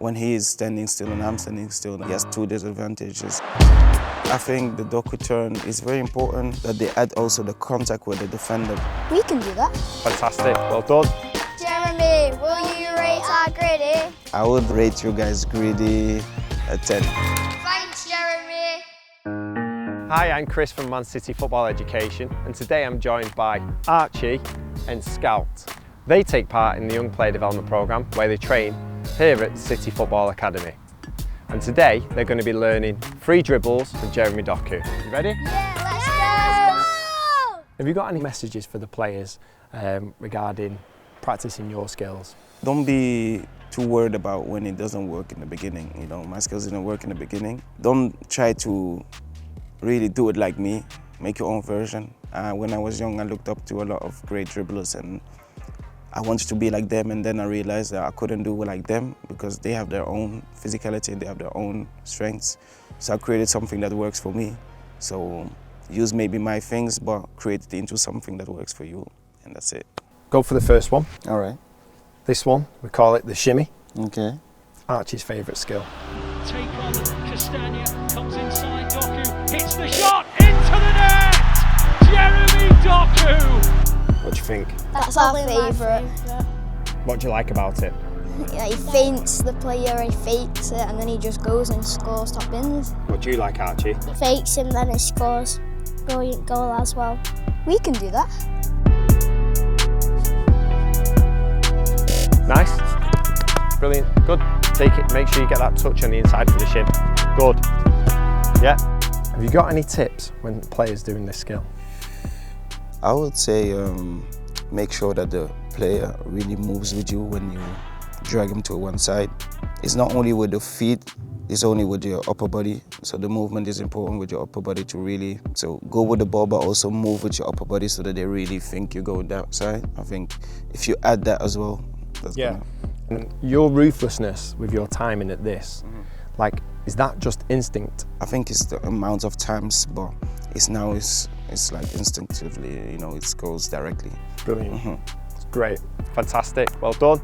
when he is standing still and I'm standing still, he has two disadvantages. I think the Doku turn is very important, that they add also the contact with the defender. We can do that. Fantastic, well done. Jeremy, will you rate our Griddy? I would rate you guys Griddy a 10. Thanks, Jeremy. Hi, I'm Chris from Man City Football Education, and today I'm joined by Archie and Scout. They take part in the Young Player Development Programme where they train here at City Football Academy. And today they're going to be learning 3 dribbles from Jeremy Doku. You ready? Yeah, let's go! Have you got any messages for the players regarding practicing your skills? Don't be too worried about when it doesn't work in the beginning. You know, my skills didn't work in the beginning. Don't try to really do it like me. Make your own version. When I was young, I looked up to a lot of great dribblers and I wanted to be like them, and then I realized that I couldn't do it like them because they have their own physicality and they have their own strengths. So I created something that works for me. So use maybe my things, but create it into something that works for you, and that's it. Go for the first one. All right. This one, we call it the shimmy. Okay. Archie's favourite skill. Take on Castagna, comes inside, Doku hits the shot into the net! Jeremy Doku! What do you think? That's our favourite. What do you like about it? Yeah, he feints the player, he fakes it, and then he just goes and scores top bins. What do you like, Archie? He fakes him, then he scores. Brilliant goal as well. We can do that. Nice. Brilliant. Good. Take it. Make sure you get that touch on the inside for the shin. Good. Yeah. Have you got any tips when players doing this skill? I would say make sure that the player really moves with you when you drag him to one side. It's not only with the feet, it's only with your upper body. So the movement is important with your upper body to really, so go with the ball but also move with your upper body so that they really think you're going that side. I think if you add that as well, that's gonna... And your ruthlessness with your timing at this, like, is that just instinct? I think it's the amount of times, but it's like instinctively, you know, it goes directly. Brilliant. Great. Fantastic. Well done.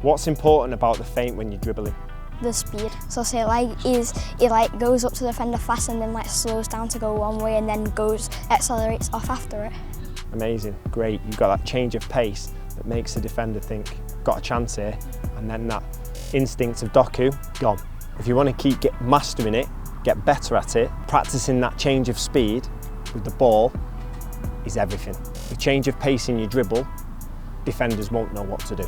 What's important about the feint when you're dribbling? The speed. So say he goes up to the defender fast and then like slows down to go one way and then accelerates off after it. Amazing. Great. You've got that change of pace that makes the defender think, got a chance here, and then that instinct of Doku, gone. If you want to keep mastering it, get better at it, practicing that change of speed with the ball is everything. The change of pace in your dribble, defenders won't know what to do.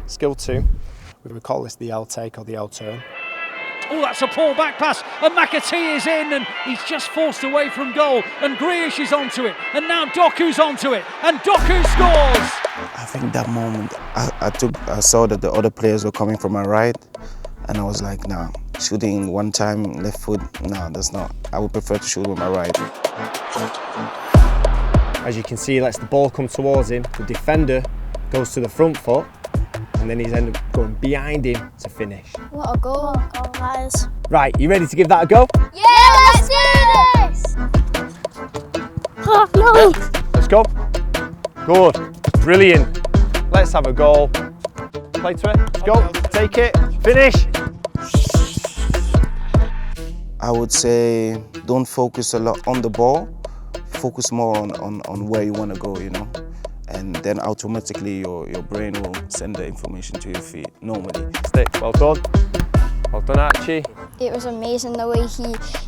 Skill 2, we would call this the L take or the L turn. Oh, that's a poor back pass, and McAtee is in, and he's just forced away from goal, and Grealish is onto it, and now Doku's onto it, and Doku scores! I think that moment, I saw that the other players were coming from my right, and I was like, nah, shooting one time left foot, nah, that's not. I would prefer to shoot with my right. As you can see, he lets the ball come towards him, the defender goes to the front foot, and then he's ended up going behind him to finish. What a goal. What a goal that is. Right, you ready to give that a go? Yeah, let's do this! Oh, no! Let's go. Good. Brilliant. Let's have a goal. Play to it. Let's go. Take it. Finish. I would say don't focus a lot on the ball, focus more on where you want to go, you know. And then automatically your brain will send the information to your feet, normally. Stick, well done. Well done, Archie. It was amazing the way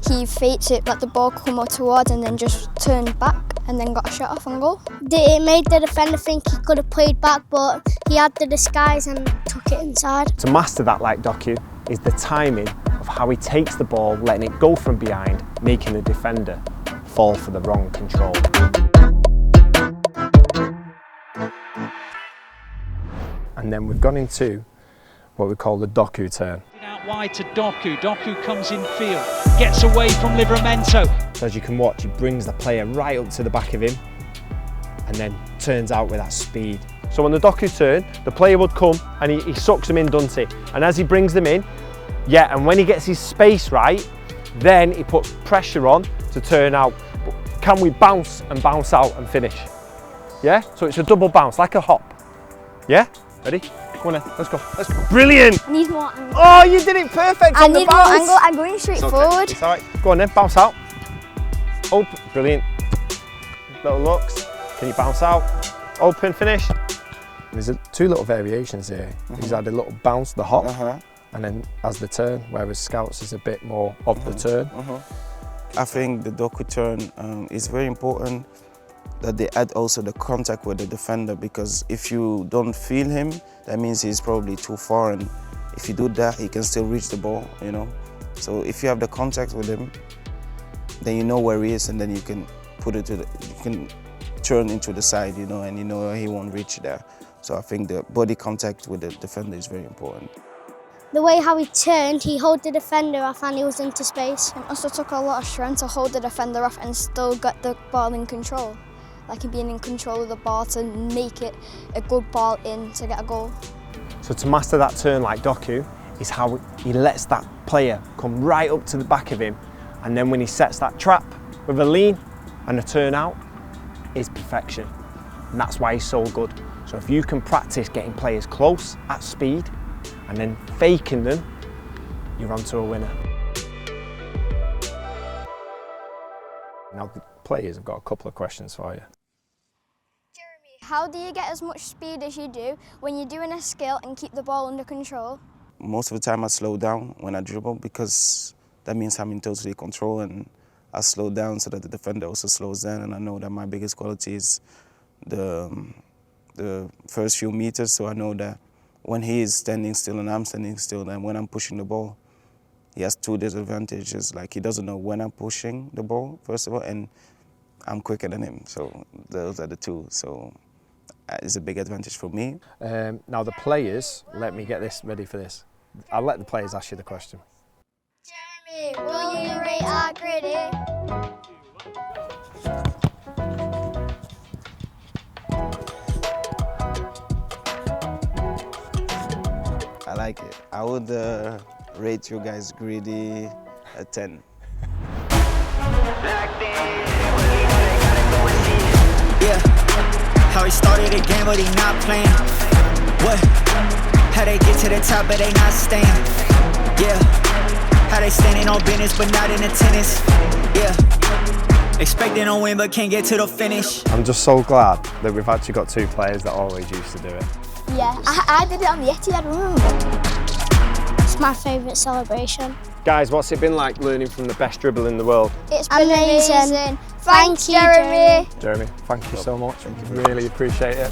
he faked it, let the ball come up towards and then just turned back and then got a shot off and goal. It made the defender think he could have played back, but he had the disguise and took it inside. To master that like Doku is the timing of how he takes the ball, letting it go from behind, making the defender fall for the wrong control. And then we've gone into what we call the Doku turn. Out wide to Doku, Doku comes in field, gets away from Livramento. So as you can watch, he brings the player right up to the back of him and then turns out with that speed. So on the Doku turn, the player would come and he sucks them in, doesn't he? And as he brings them in, yeah, and when he gets his space right, then he puts pressure on to turn out. But can we bounce and bounce out and finish? Yeah? So it's a double bounce, like a hop. Yeah? Ready? Go on then, let's go. Let's go. Brilliant! I need more angle. Oh, you did it perfect I on the need more bounce. angle. I'm going straight forward. It's all right. Go on then, bounce out. Open, brilliant. Little looks. Can you bounce out? Open, finish. There's two little variations here. He's had a little bounce, the hop, and then as the turn, whereas Scouts is a bit more of the turn. I think the Doku turn is very important, that they add also the contact with the defender, because if you don't feel him, that means he's probably too far, and if you do that, he can still reach the ball, you know. So if you have the contact with him, then you know where he is, and then you can put it to the, you can turn into the side, you know, and you know he won't reach there. So I think the body contact with the defender is very important. The way how he turned, he held the defender off and he was into space. It also took a lot of strength to hold the defender off and still get the ball in control. Like him being in control of the ball to make it a good ball in to get a goal. So to master that turn like Doku is how he lets that player come right up to the back of him, and then when he sets that trap with a lean and a turn out, is perfection. And that's why he's so good. So if you can practice getting players close at speed and then faking them, you're onto a winner. Now the players have got a couple of questions for you. Jeremy, how do you get as much speed as you do when you're doing a skill and keep the ball under control? Most of the time I slow down when I dribble, because that means I'm in total control, and I slow down so that the defender also slows down, and I know that my biggest quality is the first few meters, so I know that when he is standing still and I'm standing still, then when I'm pushing the ball, he has two disadvantages. Like, he doesn't know when I'm pushing the ball, first of all, and I'm quicker than him. So those are the two. So it's a big advantage for me. Now the players, let me get this ready for this. I'll let the players ask you the question. Jeremy, will you rate our Griddy? I like it. I would rate you guys Griddy a 10. Yeah, how he started the game, but he not playing. What? How they get to the top, but they not staying. Yeah, how they standing on business, but not in attendance. Yeah, expecting to win, but can't get to the finish. I'm just so glad that we've actually got two players that always used to do it. Yeah, I did it on the Etihad, remember? It's my favourite celebration. Guys, what's it been like learning from the best dribbler in the world? It's been Amazing. amazing. Thank you, Jeremy. Jeremy, thank you so much. Really appreciate it.